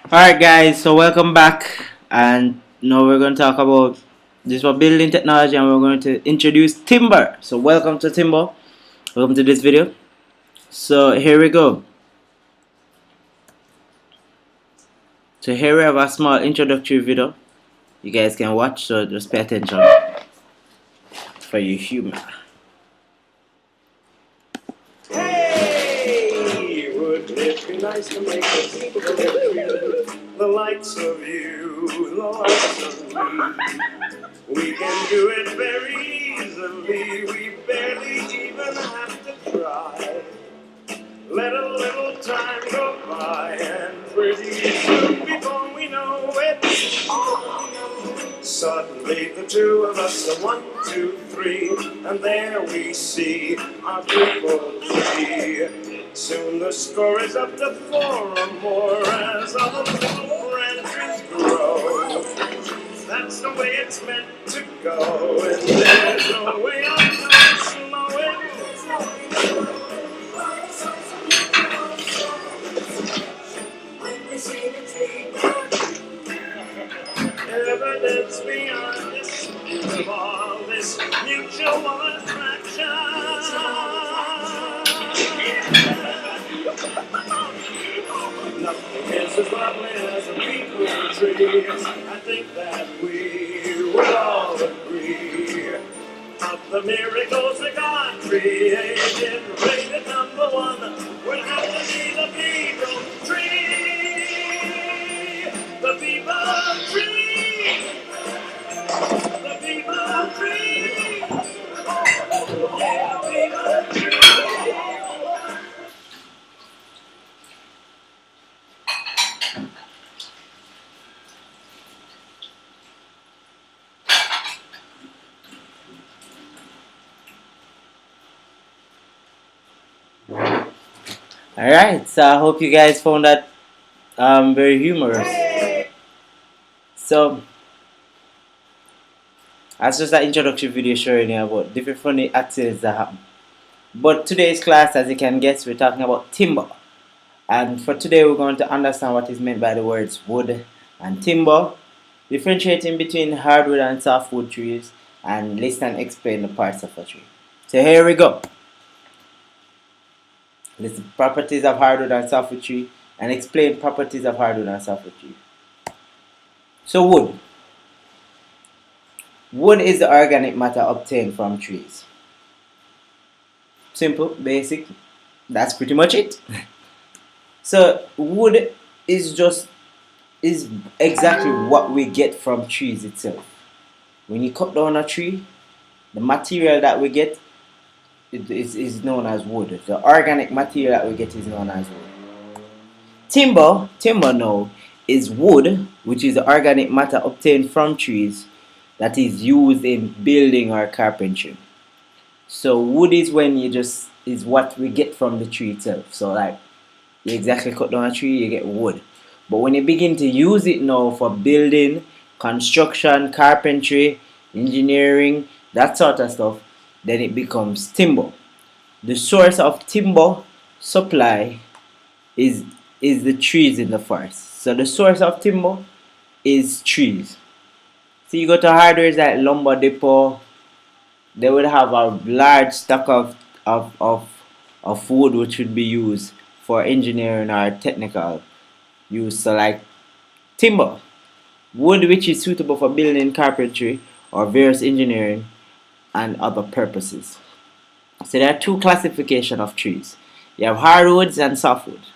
Alright guys, so welcome back, and now we're going to talk about this for building technology, and we're going to introduce timber. So welcome to timber, welcome to this video. So here we go. So here we have a small introductory video you guys can watch, so just pay attention for your humor. Hey, wouldn't it be nice to make the people the likes of you, the likes of me? We can do it very easily, we barely even have to try. Let a little time go by, and pretty soon before we know it, suddenly the two of us are 1, 2, 3, and there we see our triple tree. Soon the score is up to 4 or more as all the little branches grow. That's the way it's meant to go, and there's no way I'm gonna slow it. Evidence beyond dispute of all this mutual attraction. Nothing is as lovely as a people tree. I think that we will all agree of the miracles that God created. Rated #1 would have to be the people tree. The people tree. The people tree. The people tree. Alright, so I hope you guys found that very humorous. So that's just an introductory video showing you about different funny accidents that happen. But today's class, as you can guess, we're talking about timber. And for today, we're going to understand what is meant by the words wood and timber, differentiating between hardwood and softwood trees, and list and explain the parts of a tree. So here we go. List the properties of hardwood and softwood tree, and explain properties of hardwood and softwood tree. So wood. Wood is the organic matter obtained from trees. Simple, basic, that's pretty much it. So wood is exactly what we get from trees itself. When you cut down a tree, the material that we get is known as wood. The organic material that we get is known as wood. Timber now is wood, which is the organic matter obtained from trees that is used in building or carpentry. So wood is is what we get from the tree itself. So like you exactly cut down a tree, you get wood. But when you begin to use it now for building, construction, carpentry, engineering, that sort of stuff, then it becomes timber. The source of timber supply is the trees in the forest. So the source of timber is trees. So you go to hardwares like lumber depot, they would have a large stock of wood which would be used for engineering or technical use. So like timber, wood which is suitable for building, carpentry, or various engineering and other purposes. So there are two classifications of trees. You have hardwoods and softwoods.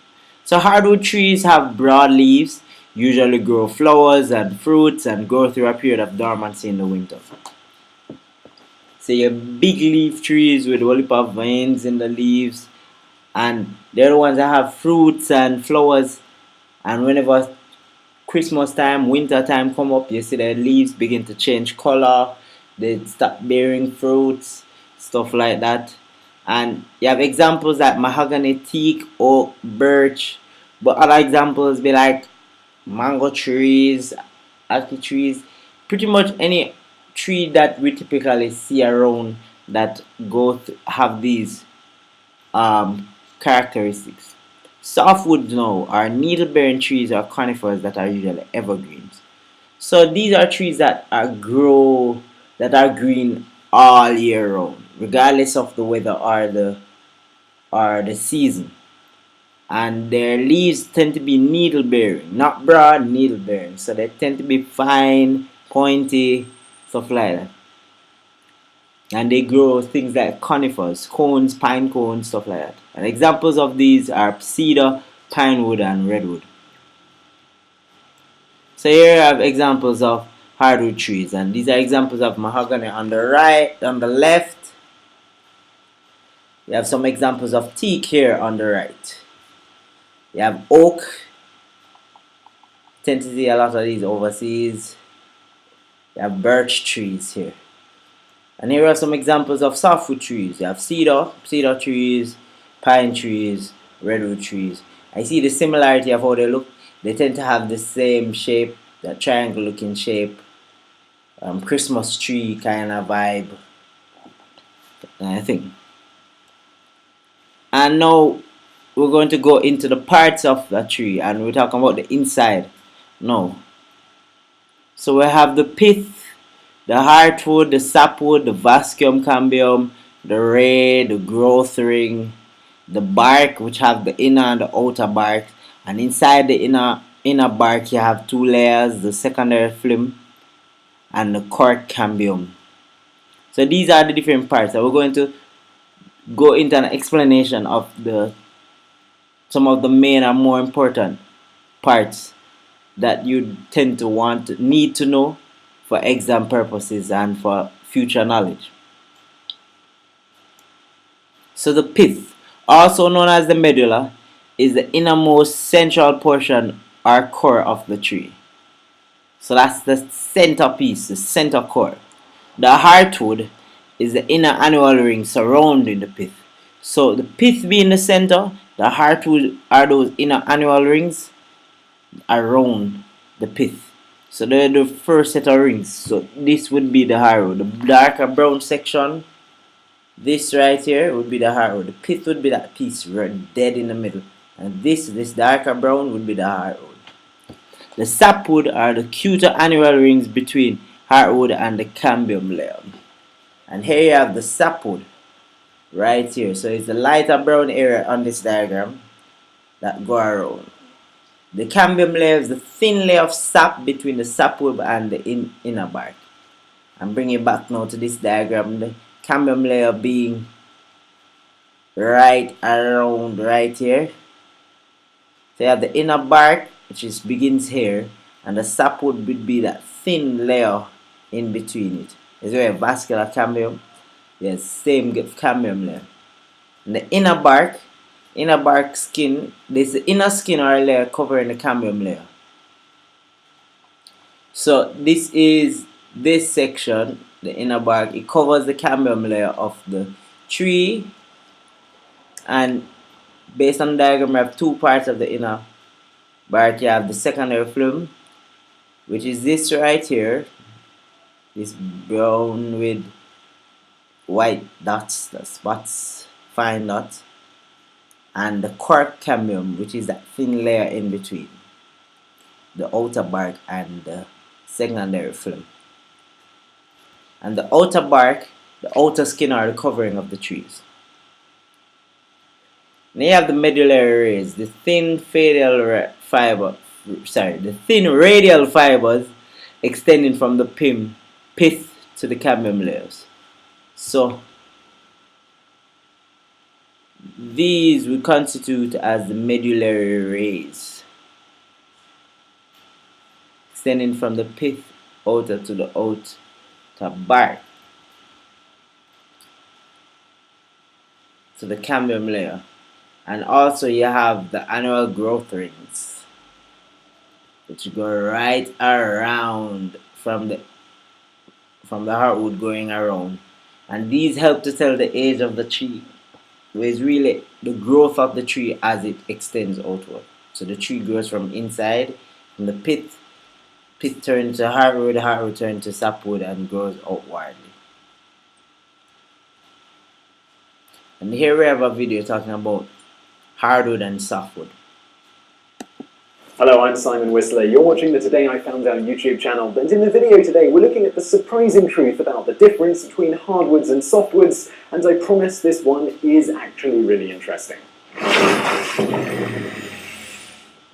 So hardwood trees have broad leaves, usually grow flowers and fruits, and grow through a period of dormancy in the winter. So your big leaf trees with a whole heap of veins in the leaves, and they're the ones that have fruits and flowers, and whenever Christmas time, winter time come up, you see the leaves begin to change color, they start bearing fruits, stuff like that. And you have examples like mahogany, teak, oak, birch, but other examples be like mango trees, apple trees, pretty much any tree that we typically see around that have these characteristics. Softwoods now are needle-bearing trees or conifers that are usually evergreens. So these are trees that are green all year round, regardless of the weather or the season. And their leaves tend to be needle bearing, not broad, needle bearing. So they tend to be fine, pointy, stuff like that. And they grow things like conifers, cones, pine cones, stuff like that. And examples of these are cedar, pinewood, and redwood. So here I have examples of hardwood trees, and these are examples of mahogany on the right, on the left. You have some examples of teak here on the right. You have oak. Tend to see a lot of these overseas. You have birch trees here. And here are some examples of softwood trees. You have cedar trees, pine trees, redwood trees. I see the similarity of how they look. They tend to have the same shape, that triangle looking shape. Christmas tree kind of vibe, I think. And now we're going to go into the parts of the tree, and we're talking about the inside now. So we have the pith, the heartwood, the sapwood, the vascum cambium, the ray, the growth ring, the bark, which have the inner and the outer bark, and inside the inner bark you have two layers, the secondary phloem and the cork cambium. So these are the different parts. So we're going to go into an explanation of some of the main and more important parts that you tend to need to know for exam purposes and for future knowledge. So the pith, also known as the medulla, is the innermost central portion or core of the tree. So that's the centerpiece, the center core. The heartwood is the inner annual ring surrounding the pith. So the pith being the center, the heartwood are those inner annual rings around the pith. So they're the first set of rings. So this would be the heartwood. The darker brown section, this right here would be the heartwood. The pith would be that piece right dead in the middle. And this darker brown would be the heartwood. The sapwood are the cuter annual rings between heartwood and the cambium layer. And here you have the sapwood right here. So it's the lighter brown area on this diagram that go around. The cambium layer is the thin layer of sap between the sapwood and the inner bark. I'm bringing it back now to this diagram. The cambium layer being right around right here. So you have the inner bark, which begins here, and the sapwood would be that thin layer in between it. Is there a vascular cambium? Yes, same cambium layer. And the inner bark skin, there's the inner skin or layer covering the cambium layer. So this is this section, the inner bark. It covers the cambium layer of the tree, and based on the diagram, we have two parts of the inner bark. You have the secondary phloem, which is this right here, this brown with white dots, the spots, fine dots, and the cork cambium, which is that thin layer in between the outer bark and the secondary phloem. And the outer bark, the outer skin, are the covering of the trees. Then you have the medullary rays, the thin radial fibers extending from the pith to the cambium layers. So these would constitute as the medullary rays, extending from the pith outer to the outer bark to the cambium layer. And also you have the annual growth rings, which go right around from the heartwood going around, and these help to tell the age of the tree, where it's really the growth of the tree as it extends outward. So the tree grows from inside, from the pith turns to heartwood turns to sapwood, and grows outwardly. And here we have a video talking about hardwood and softwood. Hello, I'm Simon Whistler. You're watching the Today I Found Out YouTube channel, and in the video today we're looking at the surprising truth about the difference between hardwoods and softwoods, and I promise this one is actually really interesting.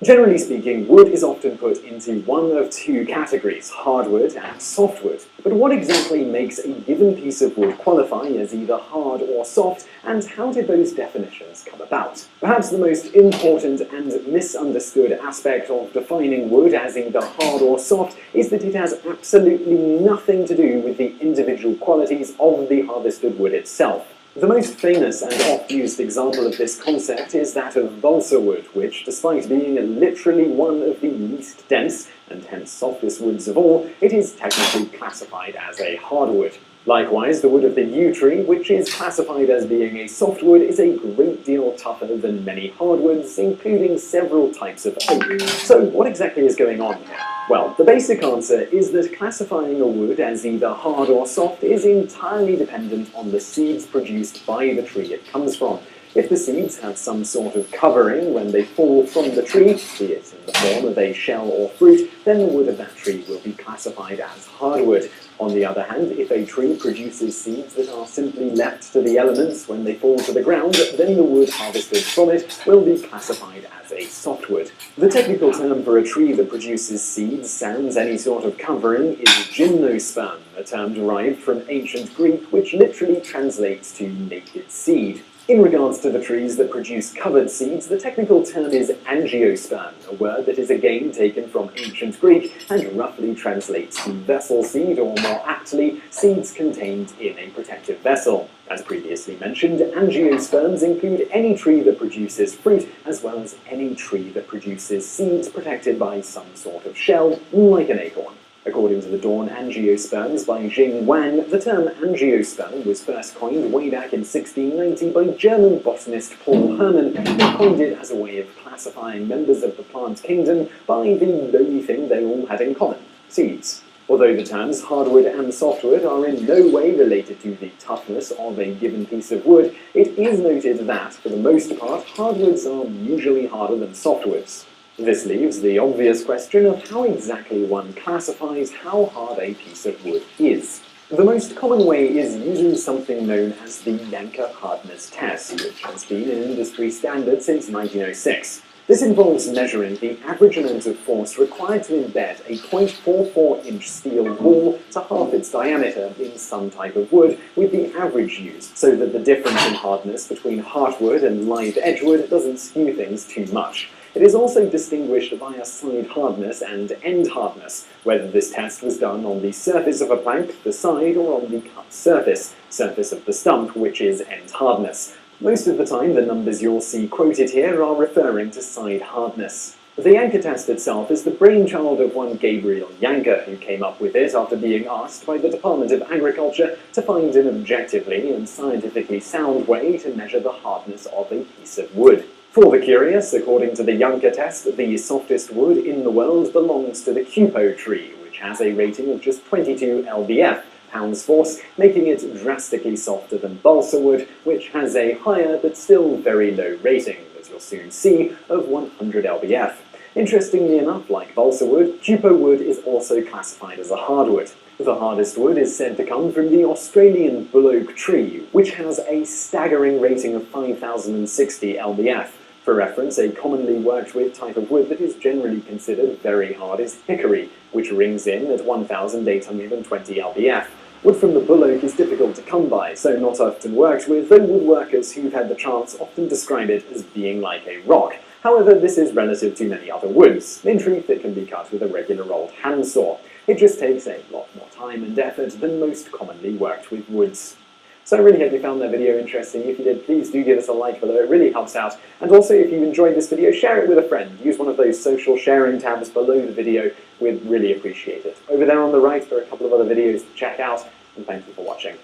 Generally speaking, wood is often put into one of two categories, hardwood and softwood. But what exactly makes a given piece of wood qualify as either hard or soft, and how did those definitions come about? Perhaps the most important and misunderstood aspect of defining wood as either hard or soft is that it has absolutely nothing to do with the individual qualities of the harvested wood itself. The most famous and oft-used example of this concept is that of balsa wood, which, despite being literally one of the least dense, and hence softest woods of all, it is technically classified as a hardwood. Likewise, the wood of the yew tree, which is classified as being a softwood, is a great deal tougher than many hardwoods, including several types of oak. So what exactly is going on here? Well, the basic answer is that classifying a wood as either hard or soft is entirely dependent on the seeds produced by the tree it comes from. If the seeds have some sort of covering when they fall from the tree, be it in the form of a shell or fruit, then the wood of that tree will be classified as hardwood. On the other hand, if a tree produces seeds that are simply left to the elements when they fall to the ground, then the wood harvested from it will be classified as a softwood. The technical term for a tree that produces seeds sans any sort of covering is gymnosperm, a term derived from ancient Greek which literally translates to naked seed. In regards to the trees that produce covered seeds, the technical term is angiosperm, a word that is again taken from ancient Greek and roughly translates to vessel seed, or more aptly, seeds contained in a protective vessel. As previously mentioned, angiosperms include any tree that produces fruit, as well as any tree that produces seeds protected by some sort of shell, like an acorn. According to the Dawn Angiosperms by Jing Wang, the term angiosperm was first coined way back in 1690 by German botanist Paul Hermann, who coined it as a way of classifying members of the plant kingdom by the only thing they all had in common: seeds. Although the terms hardwood and softwood are in no way related to the toughness of a given piece of wood, it is noted that, for the most part, hardwoods are usually harder than softwoods. This leaves the obvious question of how exactly one classifies how hard a piece of wood is. The most common way is using something known as the Yankauer hardness test, which has been an industry standard since 1906. This involves measuring the average amount of force required to embed a 0.44-inch steel ball to half its diameter in some type of wood, with the average used, so that the difference in hardness between heartwood and live edgewood doesn't skew things too much. It is also distinguished via side hardness and end hardness, whether this test was done on the surface of a plank, the side, or on the cut surface of the stump, which is end hardness. Most of the time, the numbers you'll see quoted here are referring to side hardness. The Yankauer test itself is the brainchild of one Gabriel Yankauer, who came up with it after being asked by the Department of Agriculture to find an objectively and scientifically sound way to measure the hardness of a piece of wood. For the curious, according to the Yankauer test, the softest wood in the world belongs to the Cupo tree, which has a rating of just 22 lbf, pounds force, making it drastically softer than balsa wood, which has a higher but still very low rating, as you'll soon see, of 100 lbf. Interestingly enough, like balsa wood, Cupo wood is also classified as a hardwood. The hardest wood is said to come from the Australian bull oak tree, which has a staggering rating of 5,060 lbf. For reference, a commonly worked with type of wood that is generally considered very hard is hickory, which rings in at 1,820 lbf. Wood from the bull oak is difficult to come by, so not often worked with, though woodworkers who've had the chance often describe it as being like a rock. However, this is relative to many other woods. In truth, it can be cut with a regular old handsaw. It just takes a lot more time and effort than most commonly worked with woods. So I really hope you found that video interesting. If you did, please do give us a like below, it really helps out. And also, if you enjoyed this video, share it with a friend. Use one of those social sharing tabs below the video, we'd really appreciate it. Over there on the right, there are a couple of other videos to check out, and thank you for watching.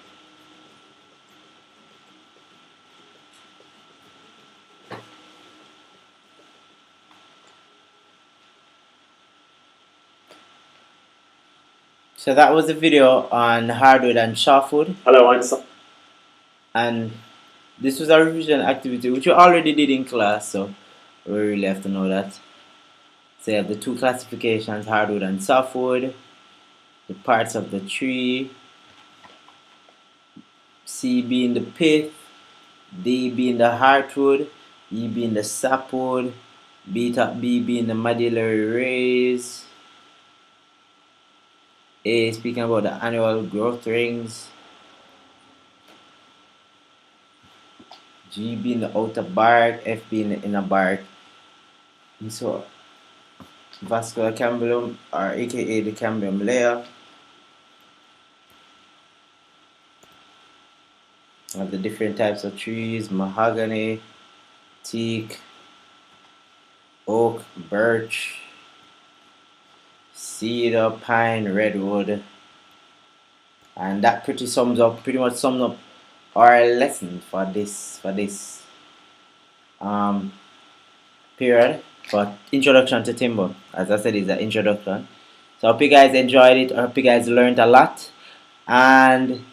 So that was a video on hardwood and softwood. Hello, And this was a revision activity which we already did in class, so we really have to know that. So you have the two classifications, hardwood and softwood, the parts of the tree, C being the pith, D being the heartwood, E being the sapwood, B being the medullary rays, A speaking about the annual growth rings, G being the outer bark, F being the inner bark. And so vascular cambium, or aka the cambium layer, of the different types of trees: mahogany, teak, oak, birch, cedar, pine, redwood. And that pretty much sums up our lesson for this period for introduction to timber. As I said, it's an introduction. So I hope you guys enjoyed it. I hope you guys learned a lot, and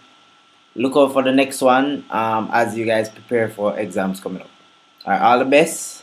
look out for the next one as you guys prepare for exams coming up. All right, all the best.